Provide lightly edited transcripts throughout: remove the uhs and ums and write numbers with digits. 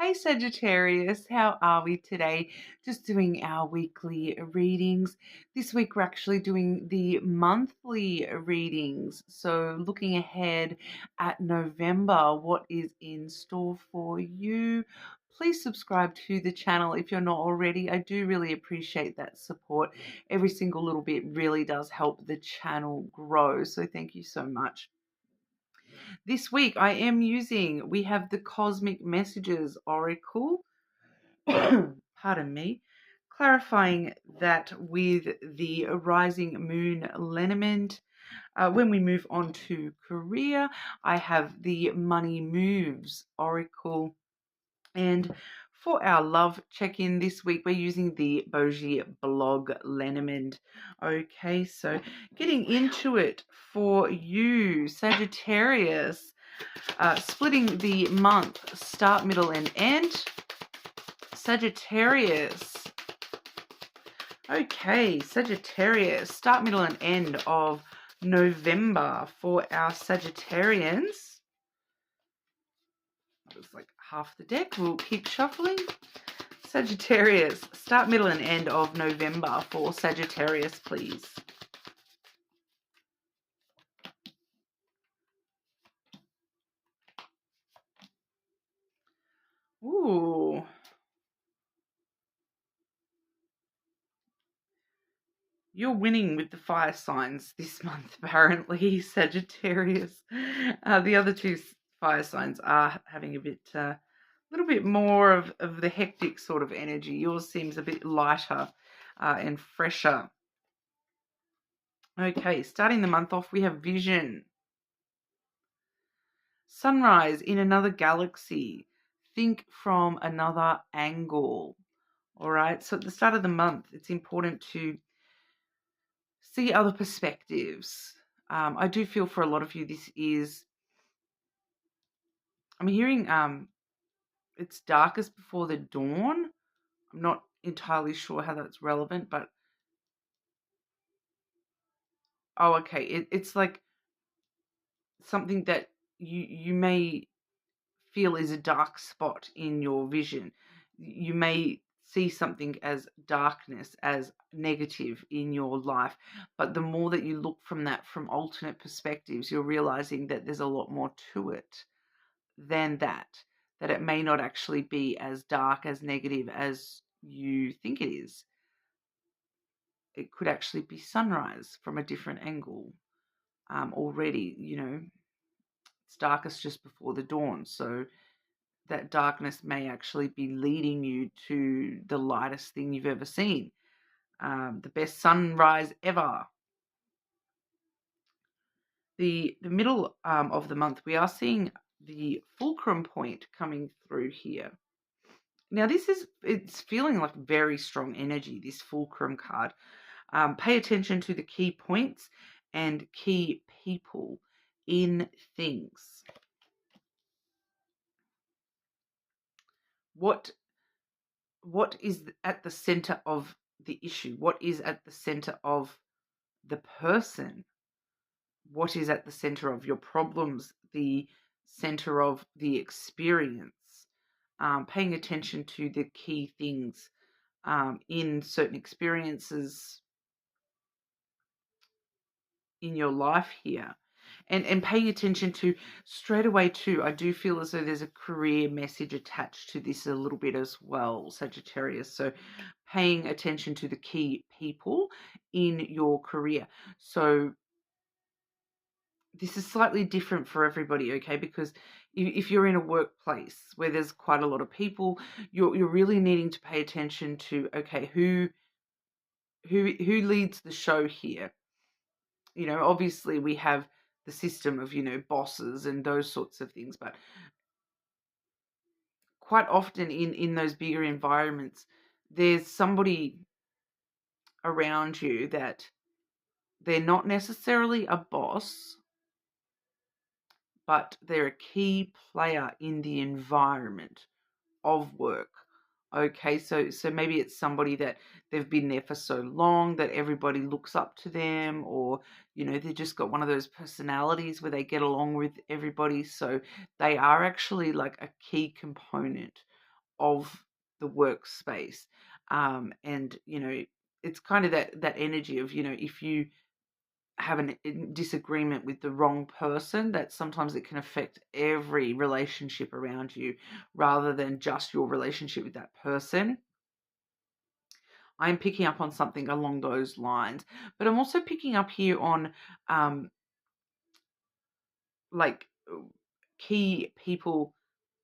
Hey Sagittarius, how are we today? Just doing our weekly readings. This week we're actually doing the monthly readings. So looking ahead at November, what is in store for you? Please subscribe to the channel if you're not already. I do really appreciate that support. Every single little bit really does help the channel grow. So thank you so much. This week we have the Cosmic Messages Oracle, pardon me, clarifying that with the rising moon Lenormand. When we move on to career, I have the Money Moves Oracle. And for our love check-in this week, we're using the Bogie blog Lenormand. Okay, so getting into it for you, Sagittarius, splitting the month, start, middle, and end. Sagittarius. Okay, Sagittarius, start, middle, and end of November for our Sagittarians. Looks like half the deck. We'll keep shuffling. Sagittarius, start, middle, and end of November for Sagittarius, please. Ooh. You're winning with the fire signs this month, apparently, Sagittarius. The other two fire signs are having a little bit more of the hectic sort of energy. Yours seems a bit lighter and fresher. Okay, starting the month off, we have Vision. Sunrise in another galaxy. Think from another angle. All right, so at the start of the month, it's important to see other perspectives. I do feel for a lot of you, I'm hearing it's darkest before the dawn. I'm not entirely sure how that's relevant, but oh, okay. It's like something that you may feel is a dark spot in your vision. You may see something as darkness, as negative in your life, but the more that you look from alternate perspectives, you're realizing that there's a lot more to it than that it may not actually be as dark, as negative as you think it is. It could actually be sunrise from a different angle. Already, it's darkest just before the dawn, so that darkness may actually be leading you to the lightest thing you've ever seen, the best sunrise ever. The middle of the month, we are seeing the fulcrum point coming through here. Now, it's feeling like very strong energy, this fulcrum card. Pay attention to the key points and key people in things. What is at the center of the issue? What is at the center of the person? What is at the center of your problems? The center of the experience? Paying attention to the key things in certain experiences in your life here. And paying attention to straight away too, I do feel as though there's a career message attached to this a little bit as well, Sagittarius. So paying attention to the key people in your career. So this is slightly different for everybody, okay? Because if you're in a workplace where there's quite a lot of people, you're really needing to pay attention to, okay, who leads the show here? Obviously we have the system of, bosses and those sorts of things, but quite often in those bigger environments, there's somebody around you that they're not necessarily a boss, but they're a key player in the environment of work. Okay, so maybe it's somebody that they've been there for so long that everybody looks up to them, or they've just got one of those personalities where they get along with everybody, so they are actually like a key component of the workspace. And, it's kind of that energy of, if you have a disagreement with the wrong person, that sometimes it can affect every relationship around you rather than just your relationship with that person. I'm picking up on something along those lines, but I'm also picking up here on like key people,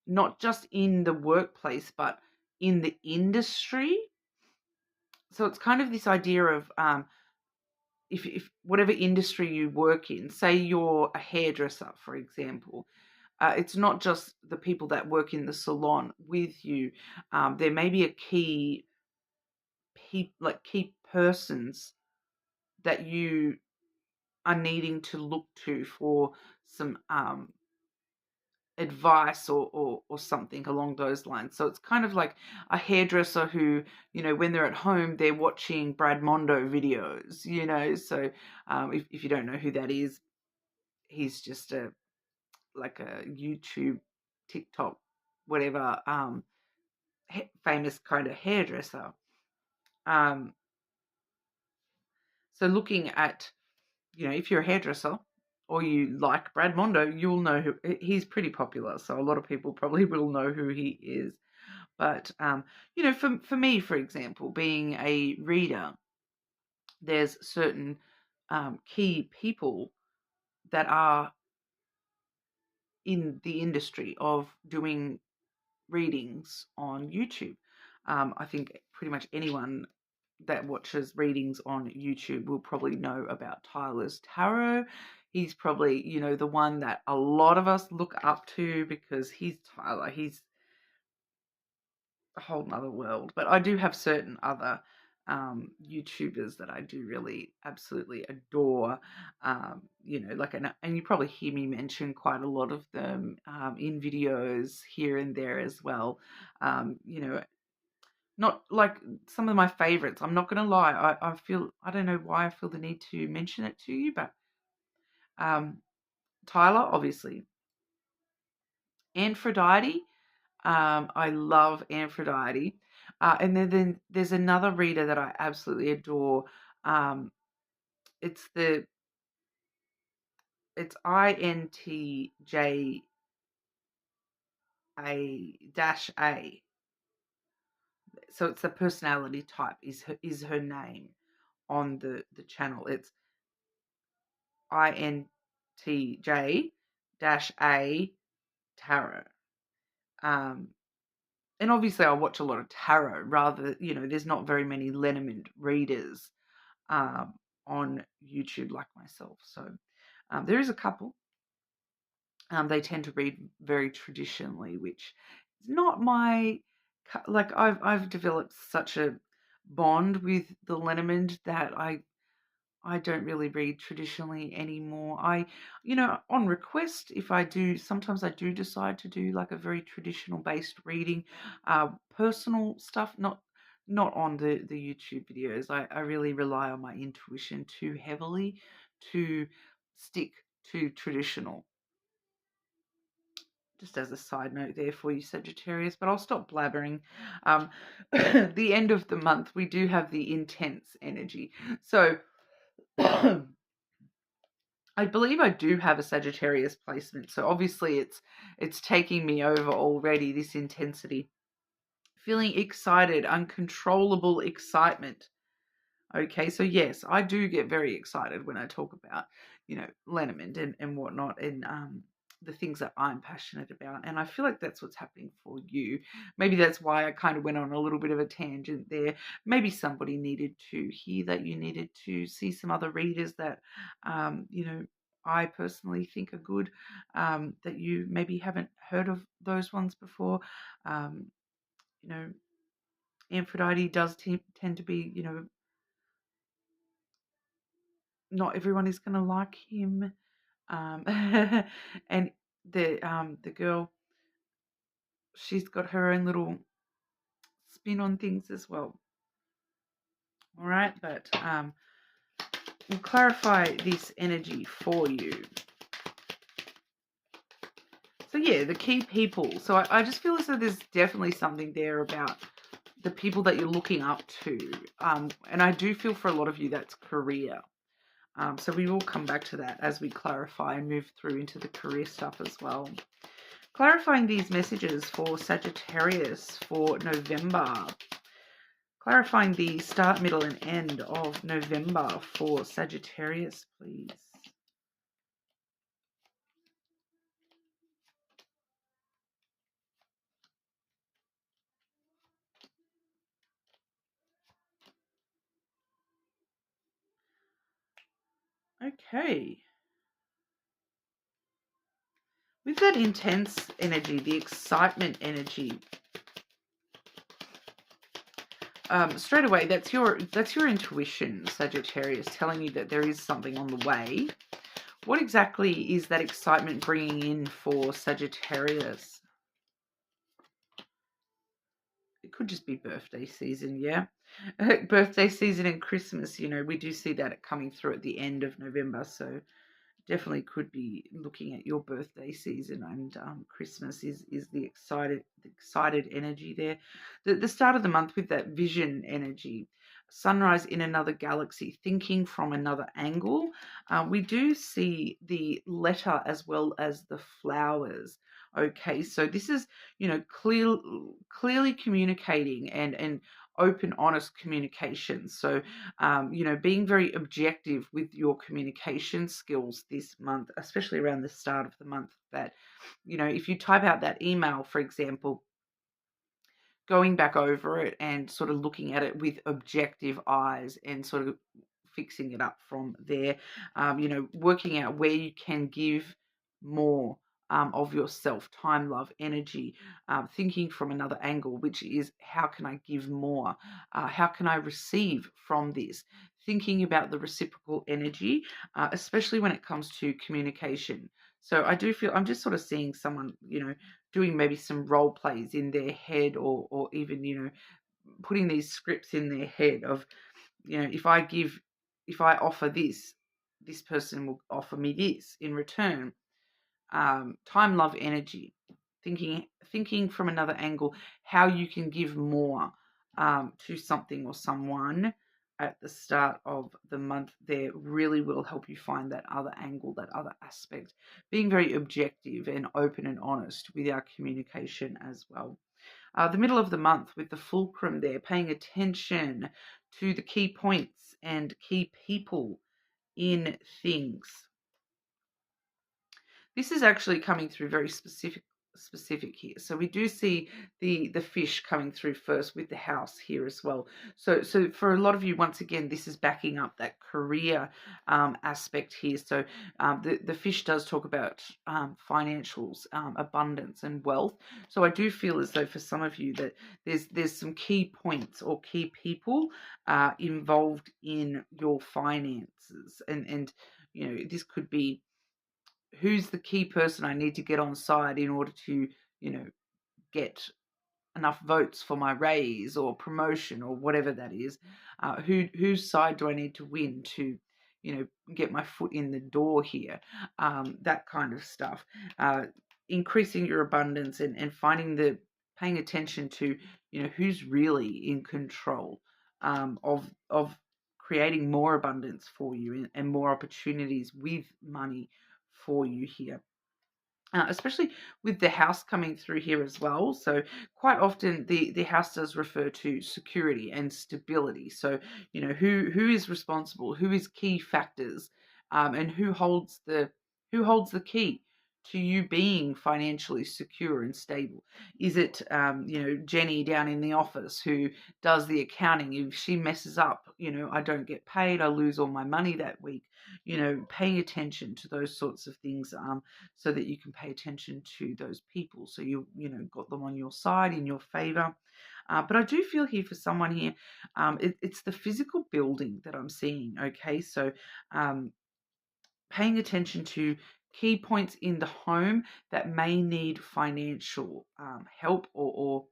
not just in the workplace, but in the industry. So it's kind of this idea of if whatever industry you work in, say you're a hairdresser, for example, it's not just the people that work in the salon with you. There may be a key persons that you are needing to look to for some advice or something along those lines. So it's kind of like a hairdresser who, when they're at home, they're watching Brad Mondo videos, So if you don't know who that is, he's just like a YouTube, TikTok, whatever, famous kind of hairdresser. So looking at, if you're a hairdresser or you like Brad Mondo, you'll know who he's pretty popular. So a lot of people probably will know who he is. But, for me, for example, being a reader, there's certain key people that are in the industry of doing readings on YouTube. I think pretty much anyone that watches readings on YouTube will probably know about Tyler's Tarot. He's probably, the one that a lot of us look up to because he's Tyler. He's a whole nother world. But I do have certain other YouTubers that I do really absolutely adore. And you probably hear me mention quite a lot of them in videos here and there as well. Not like some of my favorites. I'm not going to lie. I don't know why I feel the need to mention it to you, but Tyler, obviously. Aphrodite. I love Aphrodite. And then there's another reader that I absolutely adore. It's INTJ A-A. So it's the personality type is her name on the channel. It's INTJ-A tarot. And obviously I watch a lot of tarot there's not very many Lenormand readers on YouTube like myself. So there is a couple. They tend to read very traditionally, which is not my, like I've developed such a bond with the Lenormand that I don't really read traditionally anymore. On request, sometimes I do decide to do like a very traditional based reading, personal stuff, not on the YouTube videos. I really rely on my intuition too heavily to stick to traditional. Just as a side note there for you, Sagittarius, but I'll stop blabbering. The end of the month, we do have the intense energy. So I believe I do have a Sagittarius placement. So obviously it's taking me over already, this intensity. Feeling excited, uncontrollable excitement. Okay, so yes, I do get very excited when I talk about, Lenormand and whatnot, and the things that I'm passionate about. And I feel like that's what's happening for you. Maybe that's why I kind of went on a little bit of a tangent there. Maybe somebody needed to hear that, you needed to see some other readers that, I personally think are good, that you maybe haven't heard of those ones before. Aphrodite does tend to be, not everyone is going to like him. And the girl, she's got her own little spin on things as well. All right, but we'll clarify this energy for you. So yeah, the key people. So I just feel as though there's definitely something there about the people that you're looking up to. And I do feel for a lot of you that's career. So we will come back to that as we clarify and move through into the career stuff as well. Clarifying these messages for Sagittarius for November. Clarifying the start, middle, and end of November for Sagittarius, please. Okay. With that intense energy, the excitement energy, straight away, that's your intuition, Sagittarius, telling you that there is something on the way. What exactly is that excitement bringing in for Sagittarius? It could just be birthday season, yeah. Birthday season and Christmas, we do see that coming through at the end of November, so definitely could be looking at your birthday season, and Christmas is the excited energy there. The start of the month with that vision energy, sunrise in another galaxy, thinking from another angle. We do see the letter as well as the flowers. Okay, so this is clearly communicating and open, honest communication. So being very objective with your communication skills this month, especially around the start of the month, that, if you type out that email, for example, going back over it and sort of looking at it with objective eyes and sort of fixing it up from there, working out where you can give more of yourself, time, love, energy, thinking from another angle, which is how can I give more? How can I receive from this? Thinking about the reciprocal energy, especially when it comes to communication. So I do feel I'm just sort of seeing someone, doing maybe some role plays in their head, or even, putting these scripts in their head of, if I offer this person will offer me this in return. Time, love, energy, thinking from another angle, how you can give more to something or someone at the start of the month there really will help you find that other angle, that other aspect. Being very objective and open and honest with our communication as well. The middle of the month with the fulcrum there, paying attention to the key points and key people in things. This is actually coming through very specific here. So we do see the fish coming through first with the house here as well. So for a lot of you, once again, this is backing up that career aspect here. So the fish does talk about financials, abundance and wealth. So I do feel as though for some of you that there's some key points or key people involved in your finances, and this could be who's the key person I need to get on side in order to, get enough votes for my raise or promotion or whatever that is. Whose side do I need to win to, get my foot in the door here? That kind of stuff. Increasing your abundance and paying attention to, who's really in control of creating more abundance for you and more opportunities with money for you here. Especially with the house coming through here as well. So quite often the house does refer to security and stability. So, who is responsible, who is key factors, and who holds the key to you being financially secure and stable. Is it, Jenny down in the office who does the accounting? If she messes up, I don't get paid, I lose all my money that week. Paying attention to those sorts of things, so that you can pay attention to those people. So got them on your side, in your favor. But I do feel here for someone here, it's the physical building that I'm seeing. Okay, so paying attention to key points in the home that may need financial help, or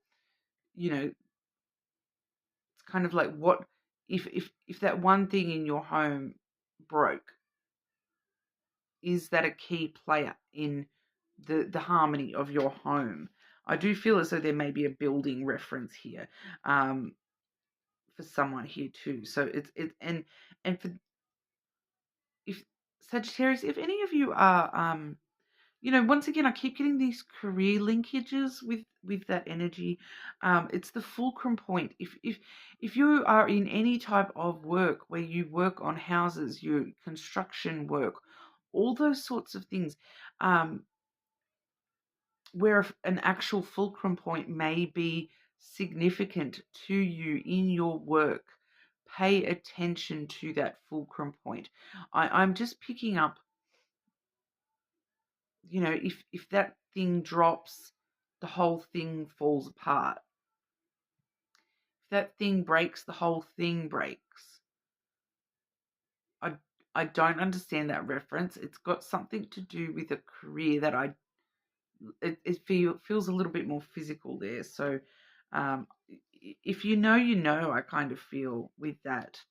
it's kind of like, what if that one thing in your home broke? Is that a key player in the harmony of your home. I do feel as though there may be a building reference here, for someone here too. So and for if Sagittarius, if any of you are once again, I keep getting these career linkages with that energy. It's the fulcrum point. If you are in any type of work where you work on houses, you construction work, all those sorts of things, where an actual fulcrum point may be significant to you in your work, pay attention to that fulcrum point. I'm just picking up, if that thing drops, the whole thing falls apart. If that thing breaks, the whole thing breaks. I don't understand that reference. It's got something to do with a career that it feels a little bit more physical there. So if you know, I kind of feel with that.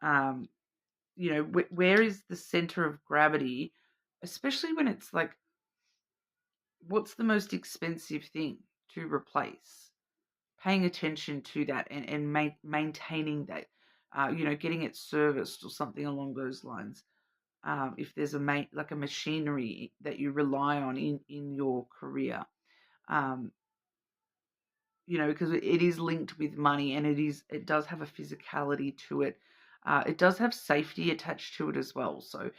Where is the center of gravity, especially when it's like, what's the most expensive thing to replace? Paying attention to that and maintaining that, getting it serviced or something along those lines. If there's like a machinery that you rely on in your career, um, because it is linked with money, and it does have a physicality to it. It does have safety attached to it as well. So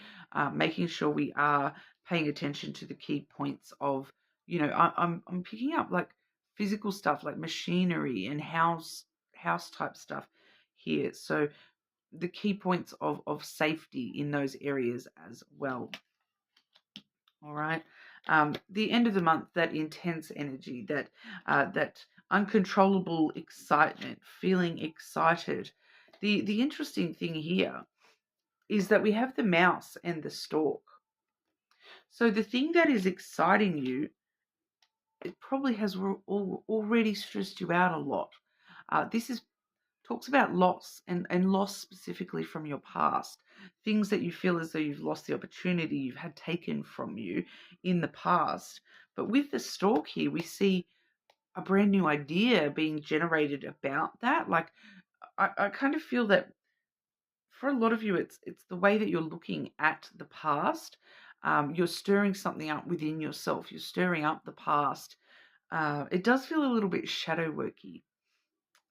making sure we are paying attention to the key points of, I'm picking up like physical stuff like machinery and house type stuff here. So the key points of safety in those areas as well. All right. The end of the month, that intense energy, that uncontrollable excitement, feeling excited. The interesting thing here is that we have the mouse and the stork. So the thing that is exciting you, it probably has already stressed you out a lot. This is talks about loss, and loss specifically from your past, things that you feel as though you've lost the opportunity you've had taken from you in the past. But with the stork here, we see a brand new idea being generated about that. Like, I kind of feel that for a lot of you, it's the way that you're looking at the past. You're stirring something up within yourself. You're stirring up the past. It does feel a little bit shadow worky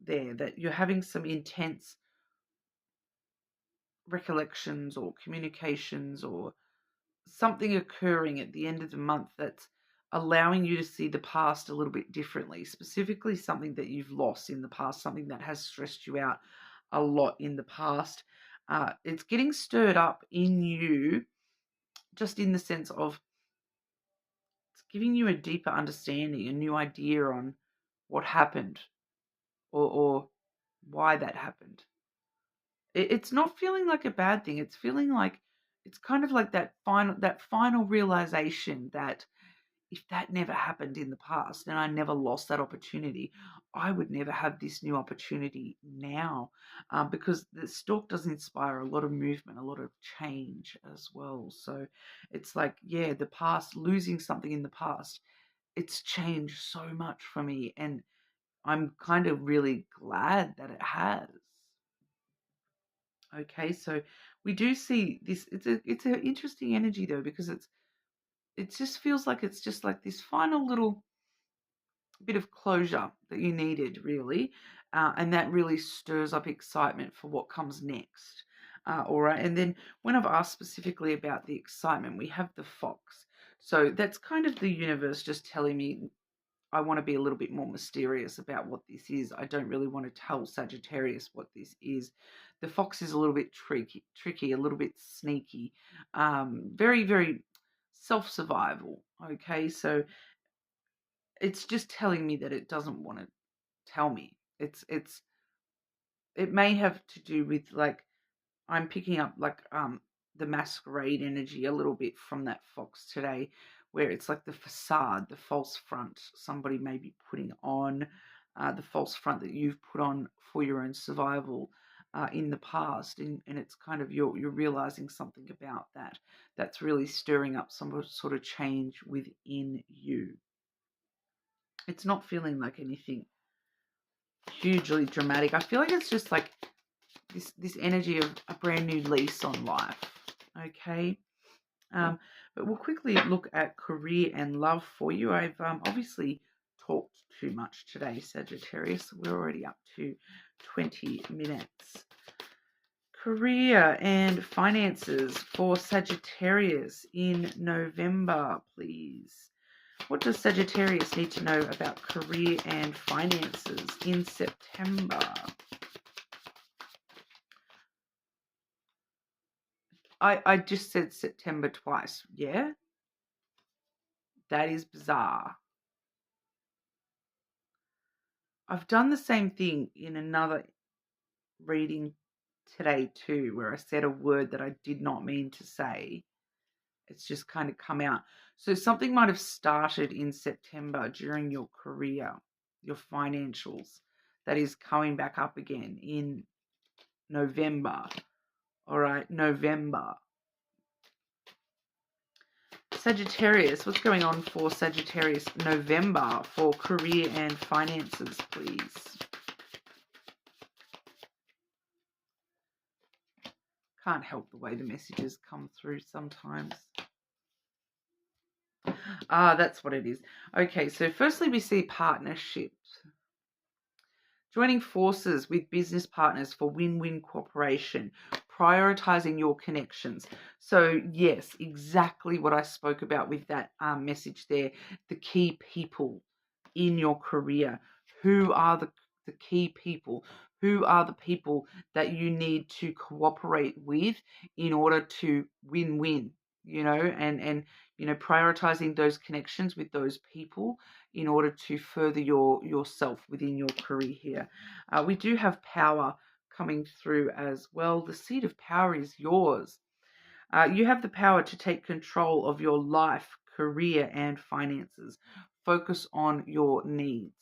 there, that you're having some intense recollections or communications or something occurring at the end of the month that's allowing you to see the past a little bit differently, specifically something that you've lost in the past, something that has stressed you out a lot in the past. It's getting stirred up in you, just in the sense of it's giving you a deeper understanding, a new idea on what happened, or why that happened. It's not feeling like a bad thing. It's feeling like it's kind of like that final realization that if that never happened in the past and I never lost that opportunity, I would never have this new opportunity now, because the stalk does inspire a lot of movement, a lot of change as well. So it's like, yeah, the past, losing something in the past, it's changed so much for me, and I'm kind of really glad that it has. Okay, so we do see this. It's an interesting energy though, because it just feels like it's just like this final little bit of closure that you needed, really, and that really stirs up excitement for what comes next. All right, and then when I've asked specifically about the excitement, we have the fox. So that's kind of the universe just telling me I want to be a little bit more mysterious about what this is. I don't really want to tell Sagittarius what this is. The fox is a little bit tricky, a little bit sneaky, very, very self-survival. Okay, so it's just telling me that it doesn't want to tell me. It may have to do with, like, I'm picking up like the masquerade energy a little bit from that fox today, where it's like the facade, the false front somebody may be putting on, the false front that you've put on for your own survival. in the past, and it's kind of you're realizing something about that that's really stirring up some sort of change within you. It's not feeling like anything hugely dramatic. I feel like it's just like this energy of a brand new lease on life. Okay. But we'll quickly look at career and love for you. I've obviously talked too much today, Sagittarius. We're already up to 20 minutes. Career and finances for Sagittarius in November, please. What does Sagittarius need to know about career and finances in September? I just said September twice, yeah? That is bizarre. I've done the same thing in another reading today too, where I said a word that I did not mean to say. It's just kind of come out. So something might have started in September during your career, your financials, that is coming back up again in November. All right, November. Sagittarius, what's going on for Sagittarius November for career and finances, please? Can't help the way the messages come through sometimes. That's what it is. Okay, so firstly we see partnerships. Joining forces with business partners for win-win cooperation, prioritizing your connections. So yes, exactly what I spoke about with that message there. The key people in your career. Who are the key people? Who are the people that you need to cooperate with in order to win-win? And prioritizing those connections with those people in order to further yourself within your career here. We do have power coming through as well. The seat of power is yours. You have the power to take control of your life, career, and finances. Focus on your needs.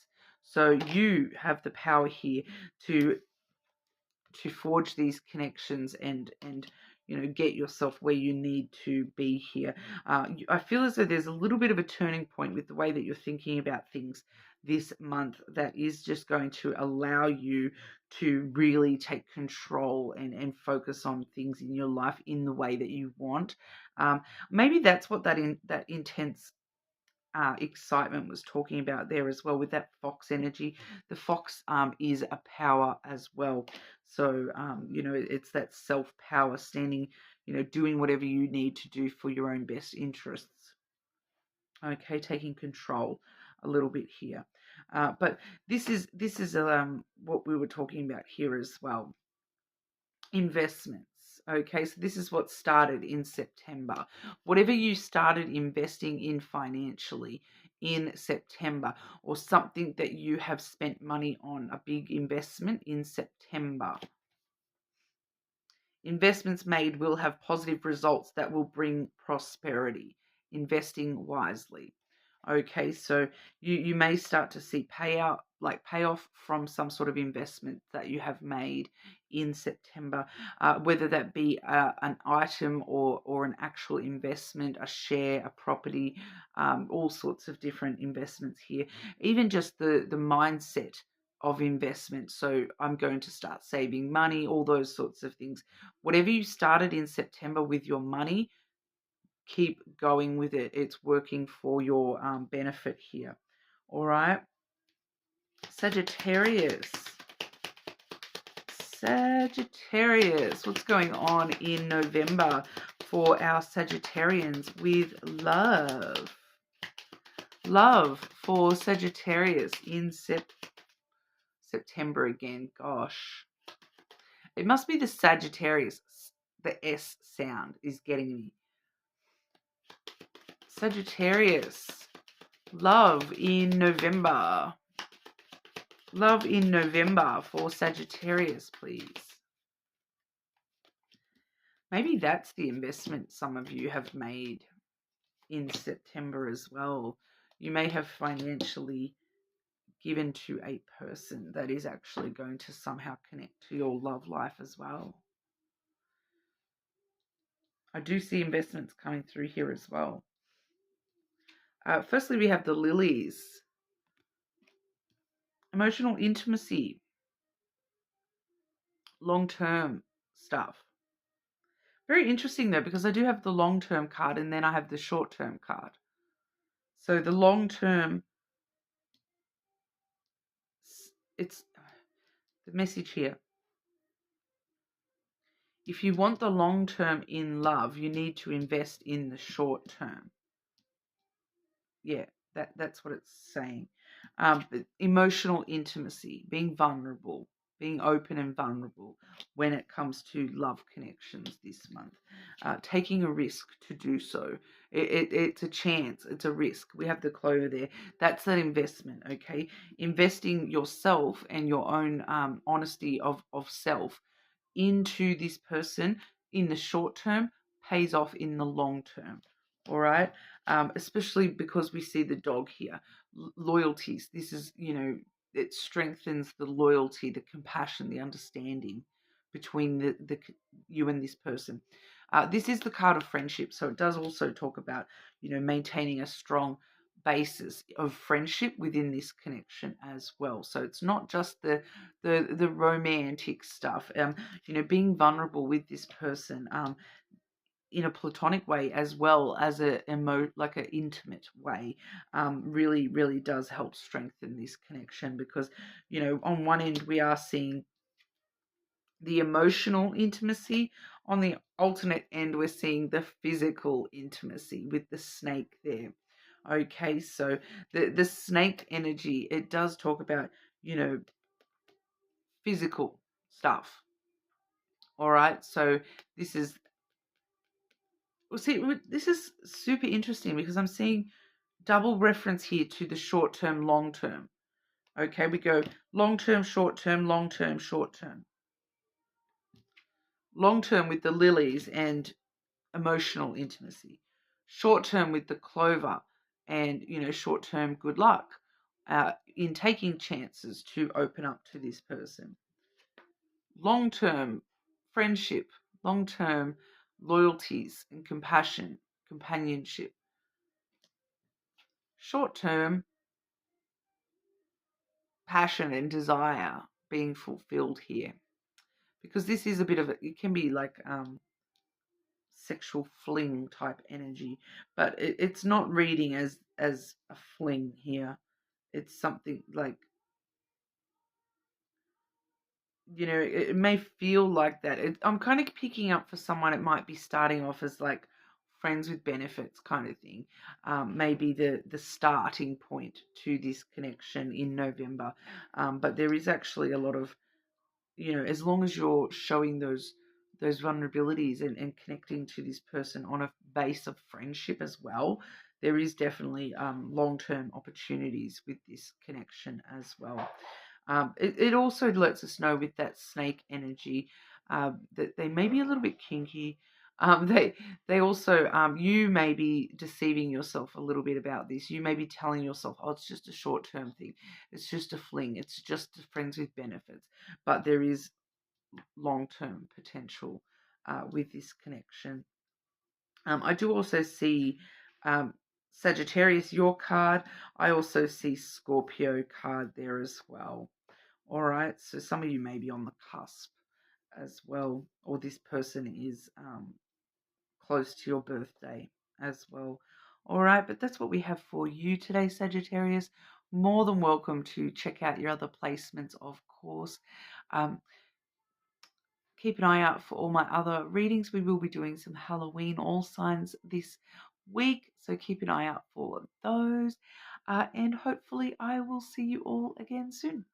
So you have the power here to forge these connections and get yourself where you need to be here. I feel as though there's a little bit of a turning point with the way that you're thinking about things this month that is just going to allow you to really take control and focus on things in your life in the way that you want. Maybe that's what that intense excitement was talking about there as well with that fox energy. The fox is a power as well. So, it's that self-power, standing, doing whatever you need to do for your own best interests. Okay, taking control a little bit here. But this is what we were talking about here as well. Investments. Okay, so this is what started in September. Whatever you started investing in financially in September, or something that you have spent money on, a big investment in September. Investments made will have positive results that will bring prosperity. Investing wisely. Okay, so you may start to see payoff from some sort of investment that you have made in September, whether that be an item or an actual investment, a share, a property, all sorts of different investments here. Even just the mindset of investment. So I'm going to start saving money, all those sorts of things. Whatever you started in September with your money, keep going with it. It's working for your benefit here. All right. Sagittarius. What's going on in November for our Sagittarians with love? Love for Sagittarius in September again. Gosh. It must be the Sagittarius. The S sound is getting me. Sagittarius. Love in November. Love in November for Sagittarius, please. Maybe that's the investment some of you have made in September as well. You may have financially given to a person that is actually going to somehow connect to your love life as well. I do see investments coming through here as well. Firstly, we have the lilies. Emotional intimacy. Long-term stuff. Very interesting though, because I do have the long-term card and then I have the short-term card. So the long-term, it's the message here. If you want the long-term in love, you need to invest in the short-term. Yeah, that's what it's saying. Emotional intimacy, being vulnerable, being open and vulnerable when it comes to love connections this month. Taking a risk to do so. It's a chance. It's a risk. We have the clover there. That's that investment, okay? Investing yourself and your own honesty of self into this person in the short term pays off in the long term. All right. Especially because we see the dog here. Loyalties. This is, it strengthens the loyalty, the compassion, the understanding between the you and this person. This is the card of friendship, so it does also talk about, maintaining a strong basis of friendship within this connection as well. So it's not just the romantic stuff. Being vulnerable with this person. In a platonic way as well as an intimate way, really does help strengthen this connection, because on one end we are seeing the emotional intimacy, on the alternate end we're seeing the physical intimacy with the snake there. Okay, so the snake energy, it does talk about physical stuff. All right, so this is, well, see, this is super interesting because I'm seeing double reference here to the short term, long term. Okay, we go long term, short term, long term, short term. Long term with the lilies and emotional intimacy. Short term with the clover and, short term good luck in taking chances to open up to this person. Long term friendship, long term loyalties and compassion, companionship. Short term passion and desire being fulfilled here, because this is a bit of it can be like sexual fling type energy, but it's not reading as a fling here. It's something like, it may feel like that. I'm kind of picking up for someone, it might be starting off as like friends with benefits kind of thing. Maybe the starting point to this connection in November. But there is actually a lot of, as long as you're showing those vulnerabilities and connecting to this person on a base of friendship as well, there is definitely long-term opportunities with this connection as well. It also lets us know with that snake energy that they may be a little bit kinky. They also, you may be deceiving yourself a little bit about this. You may be telling yourself, oh, it's just a short-term thing. It's just a fling. It's just friends with benefits. But there is long-term potential with this connection. I do also see Sagittarius, your card. I also see Scorpio card there as well. All right, so some of you may be on the cusp as well, or this person is close to your birthday as well. All right, but that's what we have for you today, Sagittarius. More than welcome to check out your other placements, of course. Keep an eye out for all my other readings. We will be doing some Halloween all signs this week, so keep an eye out for those. And hopefully I will see you all again soon.